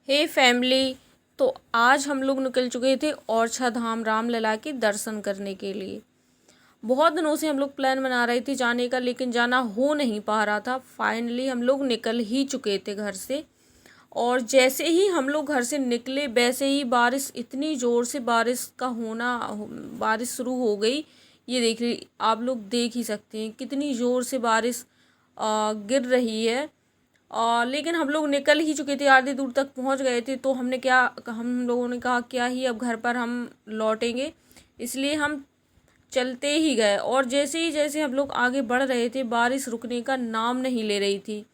हे family. तो आज हम लोग निकल चुके थे ओरछा धाम रामलला के दर्शन करने के लिए। बहुत दिनों से हम लोग प्लान बना रहे थे जाने का, लेकिन जाना हो नहीं पा रहा था। फाइनली हम लोग निकल ही चुके थे घर से, और जैसे ही हम लोग घर से निकले वैसे ही बारिश, इतनी ज़ोर से बारिश शुरू हो गई। ये देख रही आप लोग, देख ही सकते हैं कितनी ज़ोर से बारिश गिर रही है। लेकिन हम लोग निकल ही चुके थे, आधे दूर तक पहुंच गए थे। तो हम लोगों ने कहा क्या ही अब घर पर हम लौटेंगे, इसलिए हम चलते ही गए। और जैसे हम लोग आगे बढ़ रहे थे, बारिश रुकने का नाम नहीं ले रही थी।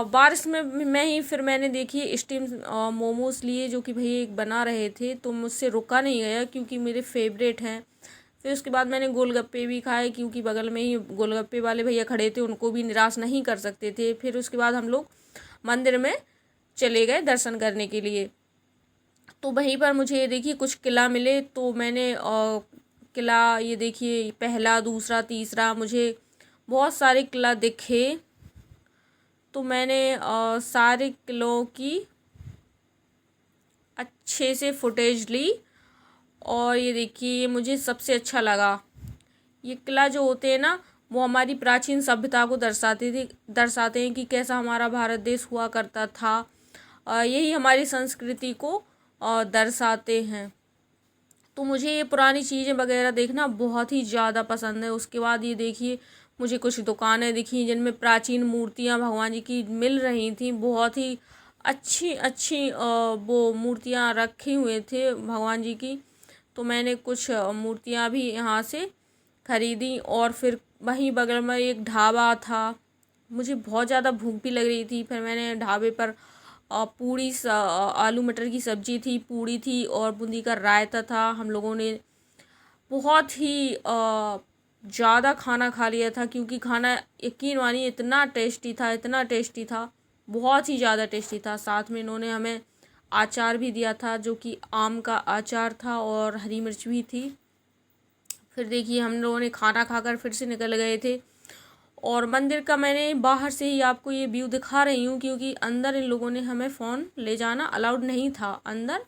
बारिश में ही फिर मैंने देखी स्टीम मोमोज लिए, जो कि भैया एक बना रहे थे, तो मुझसे रुका नहीं गया क्योंकि मेरे फेवरेट हैं। फिर उसके बाद मैंने गोलगप्पे भी खाए, क्योंकि बगल में ही गोलगप्पे वाले भैया खड़े थे, उनको भी निराश नहीं कर सकते थे। फिर उसके बाद हम लोग मंदिर में चले गए दर्शन करने के लिए। तो वहीं पर मुझे ये देखिए कुछ किला मिले, तो मैंने किला, ये देखिए पहला, दूसरा, तीसरा, मुझे बहुत सारे किला दिखे। तो मैंने सारे किलों की अच्छे से फुटेज ली। और ये देखिए मुझे सबसे अच्छा लगा, ये किला जो होते हैं ना, वो हमारी प्राचीन सभ्यता को दर्शाते हैं कि कैसा हमारा भारत देश हुआ करता था। यही हमारी संस्कृति को दर्शाते हैं। तो मुझे ये पुरानी चीज़ें वगैरह देखना बहुत ही ज़्यादा पसंद है। उसके बाद ये देखिए मुझे कुछ दुकानें दिखी जिनमें प्राचीन मूर्तियाँ भगवान जी की मिल रही थी। बहुत ही अच्छी अच्छी वो मूर्तियाँ रखी हुए थे भगवान जी की। तो मैंने कुछ मूर्तियाँ भी यहाँ से खरीदी। और फिर वहीं बगल में एक ढाबा था, मुझे बहुत ज़्यादा भूख भी लग रही थी। फिर मैंने ढाबे पर आलू मटर की सब्जी थी, पूड़ी थी और बूंदी का रायता था। हम लोगों ने बहुत ही ज़्यादा खाना खा लिया था, क्योंकि खाना यकीन मानिए इतना टेस्टी था, इतना टेस्टी था, बहुत ही ज़्यादा टेस्टी था। साथ में इन्होंने हमें अचार भी दिया था, जो कि आम का अचार था, और हरी मिर्च भी थी। फिर देखिए हम लोगों ने खाना खाकर फिर से निकल गए थे। और मंदिर का मैंने बाहर से ही आपको ये व्यू दिखा रही हूँ, क्योंकि अंदर इन लोगों ने हमें फ़ोन ले जाना अलाउड नहीं था। अंदर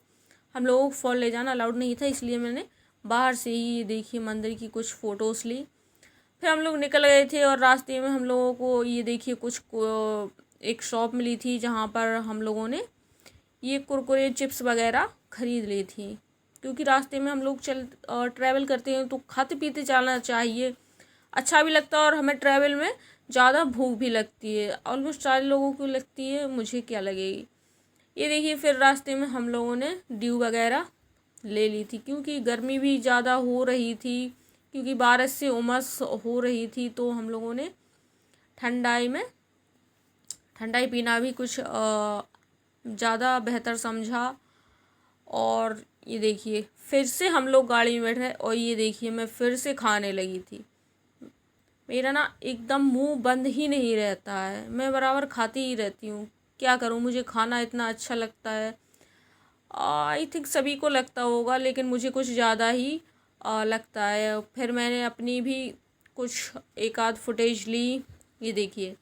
हम लोगों को फ़ोन ले जाना अलाउड नहीं था, इसलिए मैंने बाहर से ही देखिए मंदिर की कुछ फ़ोटोज़ ली। फिर हम लोग निकल गए थे, और रास्ते में हम लोगों को ये देखिए एक शॉप मिली थी, जहाँ पर हम लोगों ने ये कुरकुरे चिप्स वगैरह ख़रीद ली थी। क्योंकि रास्ते में हम लोग ट्रैवल करते हैं तो खाते पीते चलना चाहिए, अच्छा भी लगता है। और हमें ट्रैवल में ज़्यादा भूख भी लगती है, ऑलमोस्ट सारे लोगों को लगती है, मुझे क्या लगेगी। ये देखिए फिर रास्ते में हम लोगों ने ड्यू वगैरह ले ली थी, क्योंकि गर्मी भी ज़्यादा हो रही थी, क्योंकि बारिश से उमस हो रही थी। तो हम लोगों ने ठंडाई पीना भी कुछ ज़्यादा बेहतर समझा। और ये देखिए फिर से हम लोग गाड़ी में बैठे, और ये देखिए मैं फिर से खाने लगी थी। मेरा ना एकदम मुंह बंद ही नहीं रहता है, मैं बराबर खाती ही रहती हूँ। क्या करूँ, मुझे खाना इतना अच्छा लगता है। आई थिंक सभी को लगता होगा, लेकिन मुझे कुछ ज़्यादा ही लगता है। फिर मैंने अपनी भी कुछ एक आध फुटेज ली। ये देखिए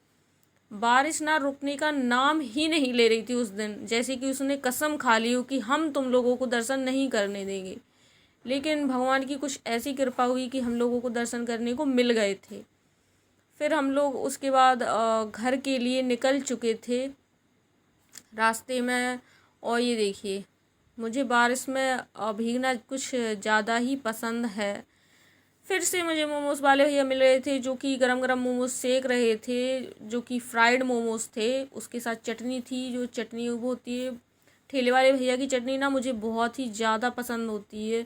बारिश ना रुकने का नाम ही नहीं ले रही थी उस दिन, जैसे कि उसने कसम खा ली हो कि हम तुम लोगों को दर्शन नहीं करने देंगे। लेकिन भगवान की कुछ ऐसी कृपा हुई कि हम लोगों को दर्शन करने को मिल गए थे। फिर हम लोग उसके बाद घर के लिए निकल चुके थे रास्ते में। और ये देखिए मुझे बारिश में भीगना कुछ ज़्यादा ही पसंद है। फिर से मुझे मोमोज़ वाले भैया मिल रहे थे, जो कि गरम गरम मोमोज़ सेक रहे थे, जो कि फ्राइड मोमोज़ थे। उसके साथ चटनी थी, जो चटनी वो होती है ठेले वाले भैया की चटनी ना, मुझे बहुत ही ज़्यादा पसंद होती है।